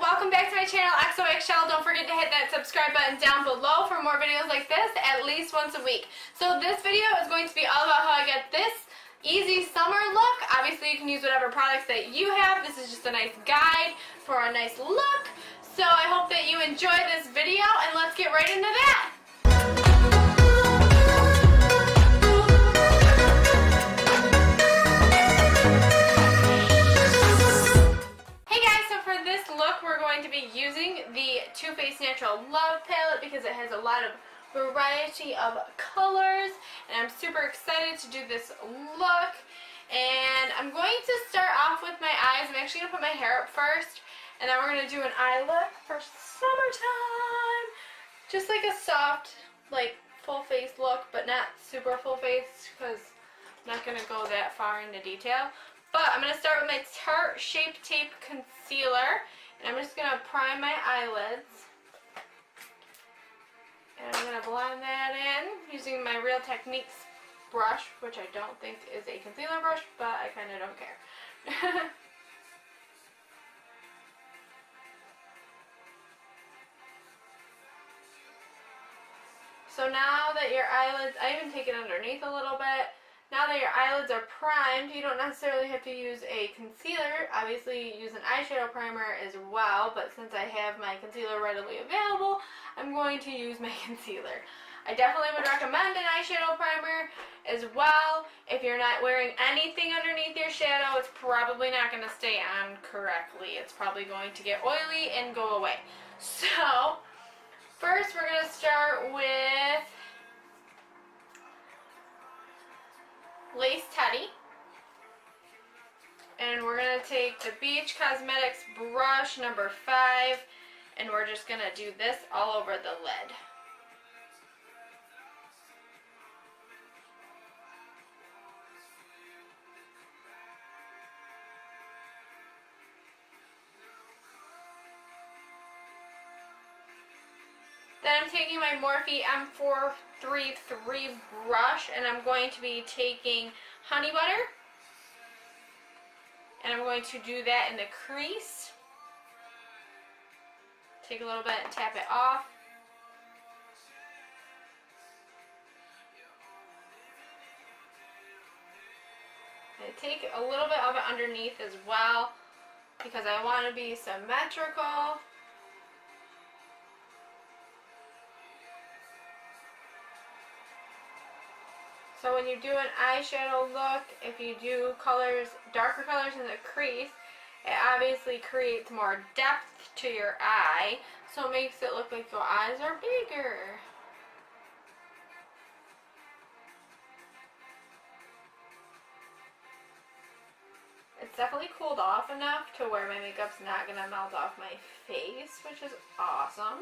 welcome back to my channel, XOXL. Don't forget to hit that subscribe button down below for more videos like this at least once a week. So this video is going to be all about how I get this easy summer look. Obviously you can use whatever products that you have. This is just a nice guide for a nice look. So I hope that you enjoy this video and let's get right into that. We're going to be using the Too Faced Natural Love palette because it has a lot of variety of colors, and I'm super excited to do this look. And I'm going to start off with my eyes. I'm actually going to put my hair up first, and then we're going to do an eye look for summertime. Just like a soft, like full face look, but not super full face because I'm not going to go that far into detail. But I'm going to start with my Tarte Shape Tape Concealer. And I'm just going to prime my eyelids. And I'm going to blend that in using my Real Techniques brush, which I don't think is a concealer brush, but I kind of don't care. So now that your eyelids, I even take it underneath a little bit. Now that your eyelids are primed, you don't necessarily have to use a concealer. Obviously, use an eyeshadow primer as well, but since I have my concealer readily available, I'm going to use my concealer. I definitely would recommend an eyeshadow primer as well. If you're not wearing anything underneath your shadow, it's probably not going to stay on correctly. It's probably going to get oily and go away. So, first we're going to start with Lace Teddy, and we're going to take the Beach Cosmetics brush number 5, and we're just going to do this all over the lid. Then I'm taking my Morphe M433 brush, and I'm going to be taking honey butter, and I'm going to do that in the crease. Take a little bit and tap it off. And take a little bit of it underneath as well because I want to be symmetrical. So when you do an eyeshadow look, if you do colors, darker colors in the crease, it obviously creates more depth to your eye, so it makes it look like your eyes are bigger. It's definitely cooled off enough to where my makeup's not going to melt off my face, which is awesome.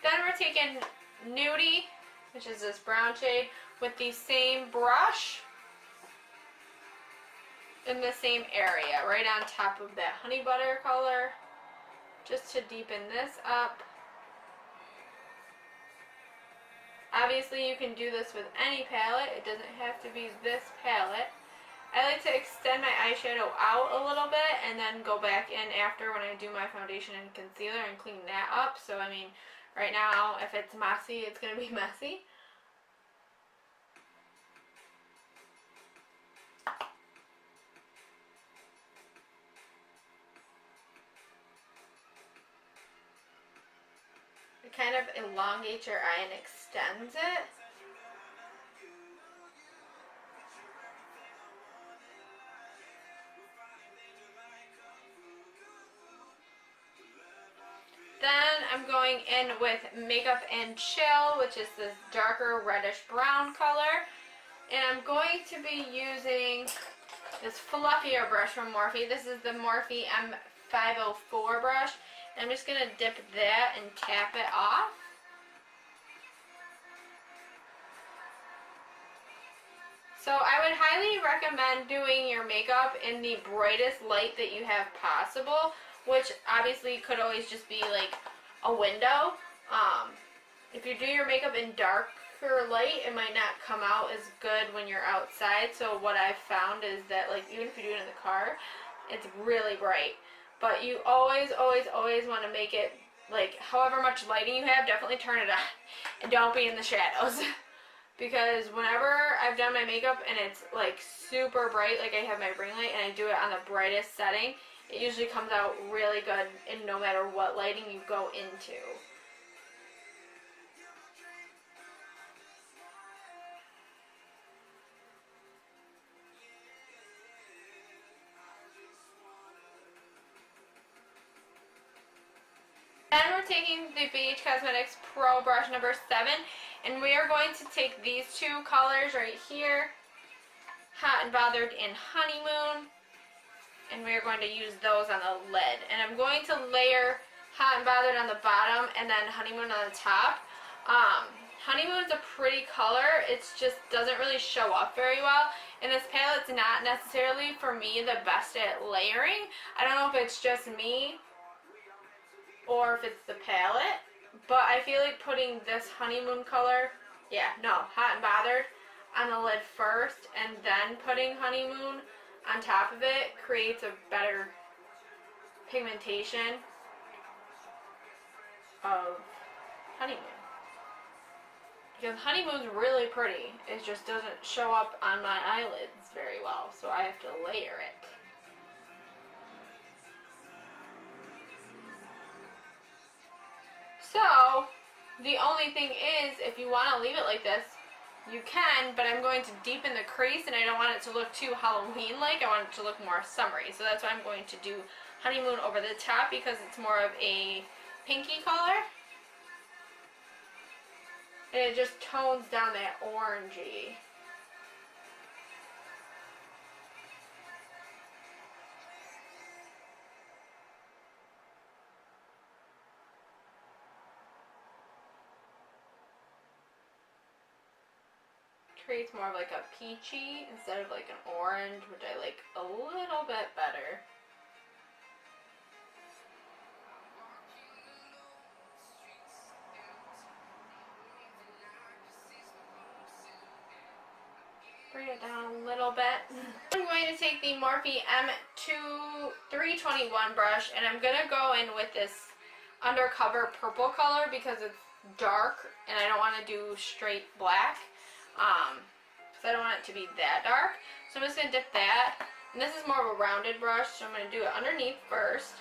Then we're taking Nudie, which is this brown shade, with the same brush in the same area, right on top of that honey butter color, just to deepen this up. Obviously you can do this with any palette, it doesn't have to be this palette. I like to extend my eyeshadow out a little bit and then go back in after when I do my foundation and concealer and clean that up. So I mean, right now, if it's messy, it's going to be messy. It kind of elongates your eye and extends it. Then I'm going in with Makeup and Chill, which is this darker reddish brown color. And I'm going to be using this fluffier brush from Morphe. This is the Morphe M504 brush. And I'm just going to dip that and tap it off. So I would highly recommend doing your makeup in the brightest light that you have possible, which obviously could always just be like a window. If you do your makeup in dark for light, it might not come out as good when you're outside. So what I've found is that, like, even if you do it in the car, it's really bright. But you always, always, always want to make it, like, however much lighting you have, definitely turn it on. And don't be in the shadows. Because whenever I've done my makeup and it's, like, super bright, like I have my ring light and I do it on the brightest setting, it usually comes out really good, and no matter what lighting you go into. Then we're taking the BH Cosmetics Pro brush number 7, and we are going to take these two colors right here, Hot and Bothered and Honeymoon, and we are going to use those on the lid. And I'm going to layer Hot and Bothered on the bottom and then Honeymoon on the top. Honeymoon's a pretty color, it just doesn't really show up very well. And this palette's not necessarily, for me, the best at layering. I don't know if it's just me or if it's the palette, but I feel like putting this Honeymoon color, Hot and Bothered on the lid first and then putting Honeymoon on top of it creates a better pigmentation of Honeymoon. Because Honeymoon's really pretty, it just doesn't show up on my eyelids very well, so I have to layer it. So, the only thing is, if you want to leave it like this, you can, but I'm going to deepen the crease, and I don't want it to look too Halloween-like. I want it to look more summery. So that's why I'm going to do Honeymoon over the top, because it's more of a pinky color. And it just tones down that orangey. Creates more of like a peachy instead of like an orange, which I like a little bit better. Bring it down a little bit. I'm going to take the Morphe M321 brush, and I'm going to go in with this undercover purple color because it's dark and I don't want to do straight black. Because I don't want it to be that dark. So I'm just going to dip that. And this is more of a rounded brush, so I'm going to do it underneath first.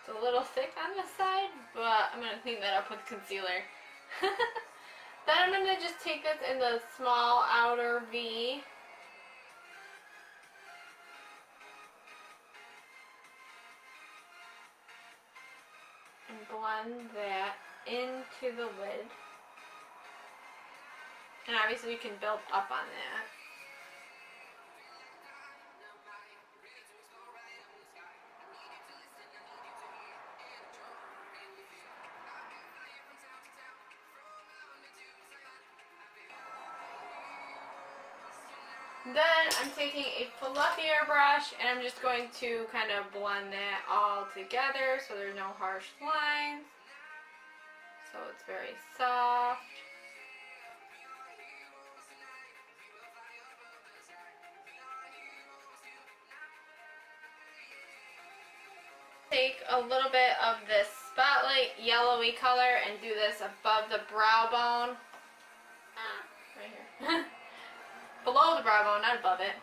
It's a little thick on this side, but I'm going to clean that up with concealer. Then I'm going to just take this in the small outer V. And blend that into the lid. And obviously you can build up on that. Then I'm taking a fluffier brush and I'm just going to kind of blend that all together so there's no harsh lines. So it's very soft. Take a little bit of this Spotlight yellowy color and do this above the brow bone. Right here. Below the brow bone, not above it.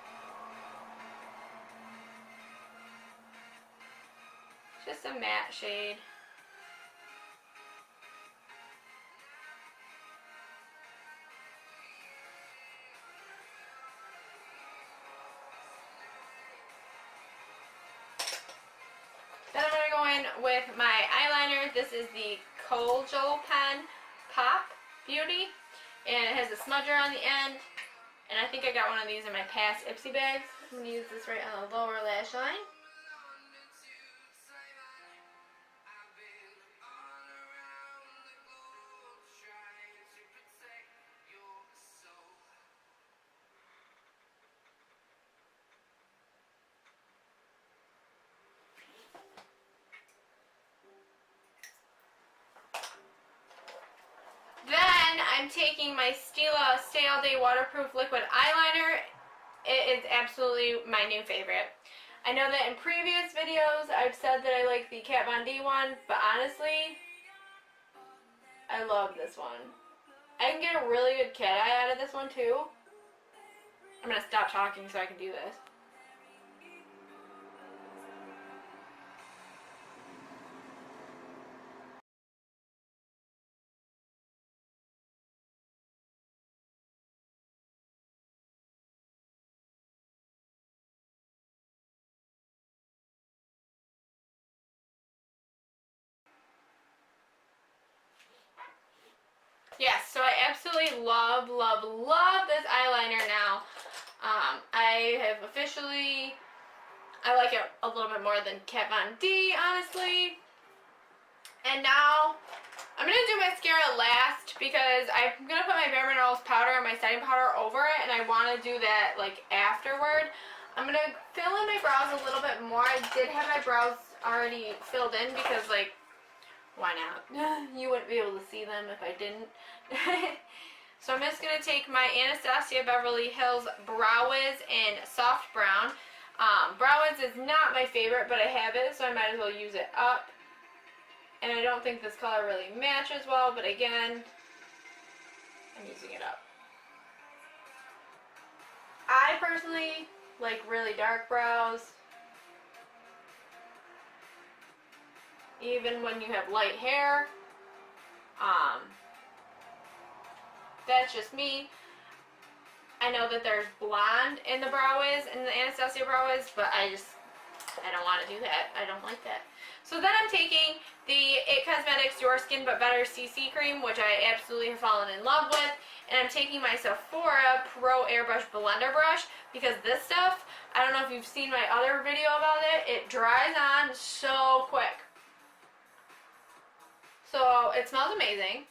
Just a matte shade. Then I'm going to go in with my eyeliner. This is the Kojal Pen Pop Beauty. And it has a smudger on the end. And I think I got one of these in my past Ipsy bags. I'm going to use this right on the lower lash line. I'm taking my Stila Stay All Day Waterproof Liquid Eyeliner. It is absolutely my new favorite. I know that in previous videos I've said that I like the Kat Von D one, but honestly, I love this one. I can get a really good cat eye out of this one too. I'm going to stop talking so I can do this. Yes, so I absolutely love this eyeliner now. I have officially, I like it a little bit more than Kat Von D, honestly. And now, I'm going to do mascara last because I'm going to put my Bare Minerals powder and my setting powder over it, and I want to do that like afterward. I'm going to fill in my brows a little bit more. I did have my brows already filled in because, like, why not? You wouldn't be able to see them if I didn't. So I'm just going to take my Anastasia Beverly Hills Brow Wiz in Soft Brown. Brow Wiz is not my favorite, but I have it, so I might as well use it up. And I don't think this color really matches well, but again, I'm using it up. I personally like really dark brows. Even when you have light hair. That's just me. I know that there's blonde in the Brow Wiz, in the Anastasia Brow Wiz, but I don't want to do that. I don't like that. So then I'm taking the It Cosmetics Your Skin But Better CC Cream, which I absolutely have fallen in love with. And I'm taking my Sephora Pro Airbrush Blender Brush because this stuff, I don't know if you've seen my other video about it, it dries on so quick. So it smells amazing.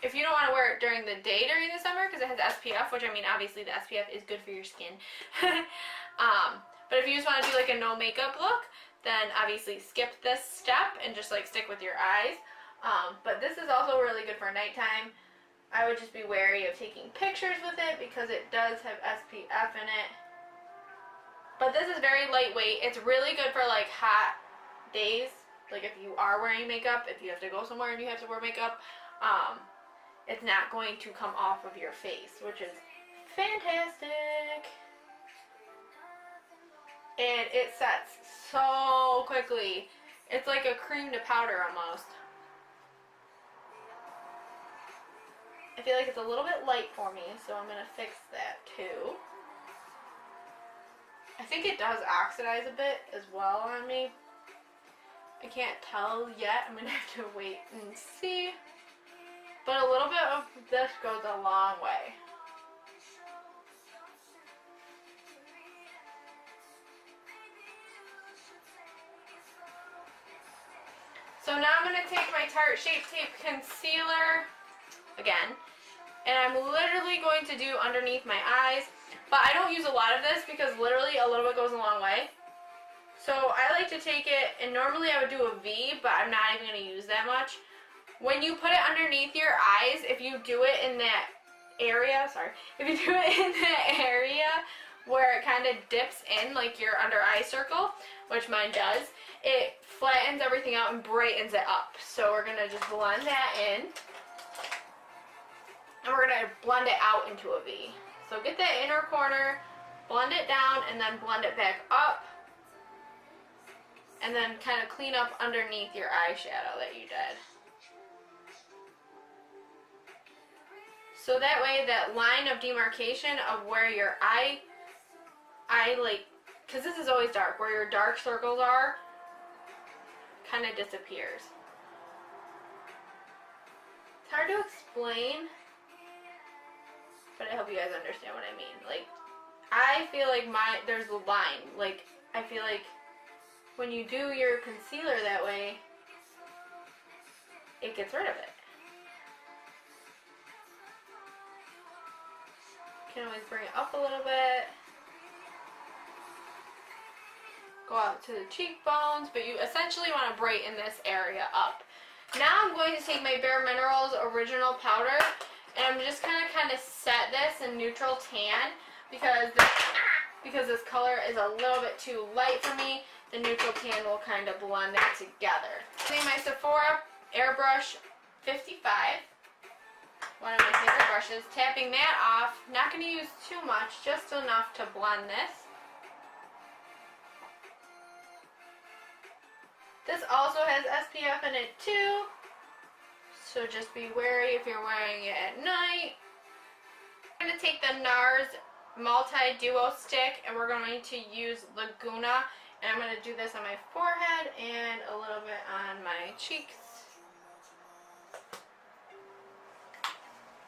If you don't want to wear it during the day during the summer because it has SPF, which I mean obviously the SPF is good for your skin. But if you just want to do like a no makeup look, then obviously skip this step and just like stick with your eyes. But this is also really good for nighttime. I would just be wary of taking pictures with it because it does have SPF in it. But this is very lightweight. It's really good for like hot days. Like if you are wearing makeup, if you have to go somewhere and you have to wear makeup, it's not going to come off of your face, which is fantastic. And it sets so quickly. It's like a cream to powder almost. I feel like it's a little bit light for me, so I'm going to fix that too. I think it does oxidize a bit as well on me. I can't tell yet. I'm going to have to wait and see. But a little bit of this goes a long way. So now I'm going to take my Tarte Shape Tape Concealer again, and I'm literally going to do underneath my eyes, but I don't use a lot of this because literally a little bit goes a long way. So I like to take it, and normally I would do a V, but I'm not even going to use that much. When you put it underneath your eyes, if you do it in that area, if you do it in that area where it kind of dips in like your under eye circle, which mine does, it flattens everything out and brightens it up. So we're going to just blend that in. And we're going to blend it out into a V. So get that inner corner, blend it down, and then blend it back up. And then kind of clean up underneath your eyeshadow that you did. So that way that line of demarcation of where your eye like, because this is always dark, where your dark circles are, kind of disappears. It's hard to explain, but I hope you guys understand what I mean. Like, I feel like there's a line. Like, I feel like when you do your concealer that way, it gets rid of it. You can always bring it up a little bit. Go out to the cheekbones, but you essentially want to brighten this area up. Now I'm going to take my Bare Minerals Original Powder, and I'm just going to kind of set this in neutral tan because this color is a little bit too light for me. The neutral tan will kind of blend it together. Using my Sephora Airbrush 55, one of my favorite brushes, tapping that off. Not going to use too much, just enough to blend this. This also has SPF in it too, so just be wary if you're wearing it at night. I'm going to take the NARS Multi-Duo Stick, and we're going to use Laguna, and I'm going to do this on my forehead and a little bit on my cheeks.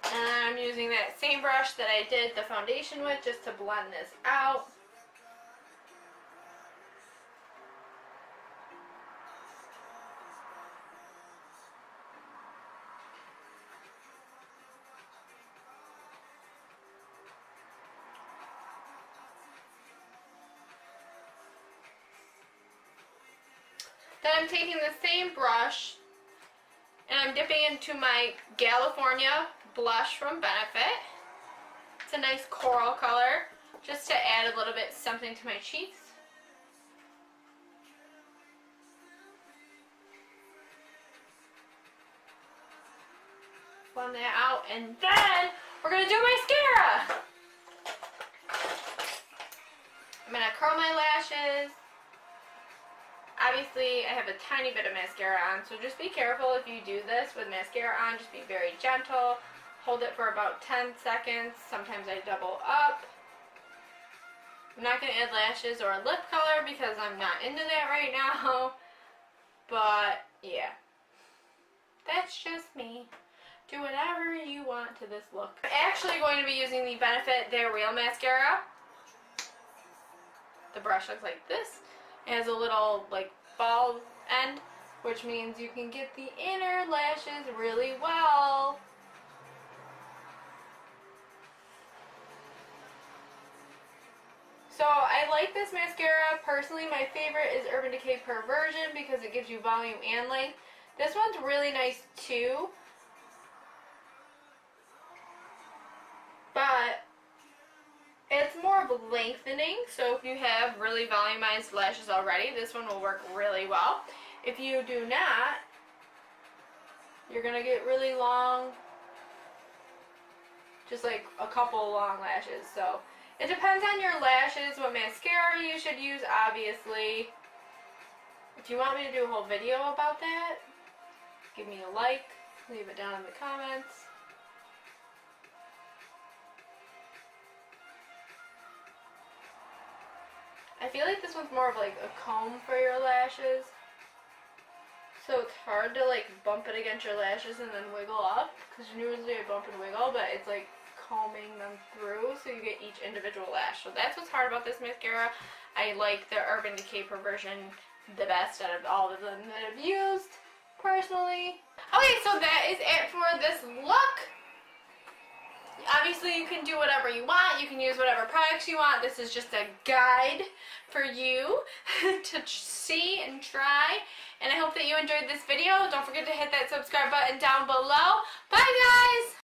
And I'm using that same brush that I did the foundation with just to blend this out. Then I'm taking the same brush and I'm dipping into my California blush from Benefit. It's a nice coral color, just to add a little bit something to my cheeks. Blend that out, and then we're going to do mascara. I'm going to curl my lashes. Obviously, I have a tiny bit of mascara on, so just be careful if you do this with mascara on. Just be very gentle. Hold it for about 10 seconds. Sometimes I double up. I'm not going to add lashes or lip color because I'm not into that right now. But, yeah. That's just me. Do whatever you want to this look. I'm actually going to be using the Benefit They're Real Mascara. The brush looks like this. It has a little like ball end, which means you can get the inner lashes really well. So I like this mascara. Personally, my favorite is Urban Decay Perversion because it gives you volume and length. This one's really nice too, but it's more of a lengthening, so if you have really volumized lashes already, this one will work really well. If you do not, you're going to get really long, just like a couple long lashes. So it depends on your lashes, what mascara you should use, obviously. If you want me to do a whole video about that, give me a like, leave it down in the comments. I feel like this one's more of like a comb for your lashes, so it's hard to like bump it against your lashes and then wiggle up, because usually I bump and wiggle, but it's like combing them through so you get each individual lash. So that's what's hard about this mascara. I like the Urban Decay Perversion the best out of all of them that I've used, personally. Okay, so that is it for this look. Obviously, you can do whatever you want. You can use whatever products you want. This is just a guide for you to see and try. And I hope that you enjoyed this video. Don't forget to hit that subscribe button down below. Bye, guys!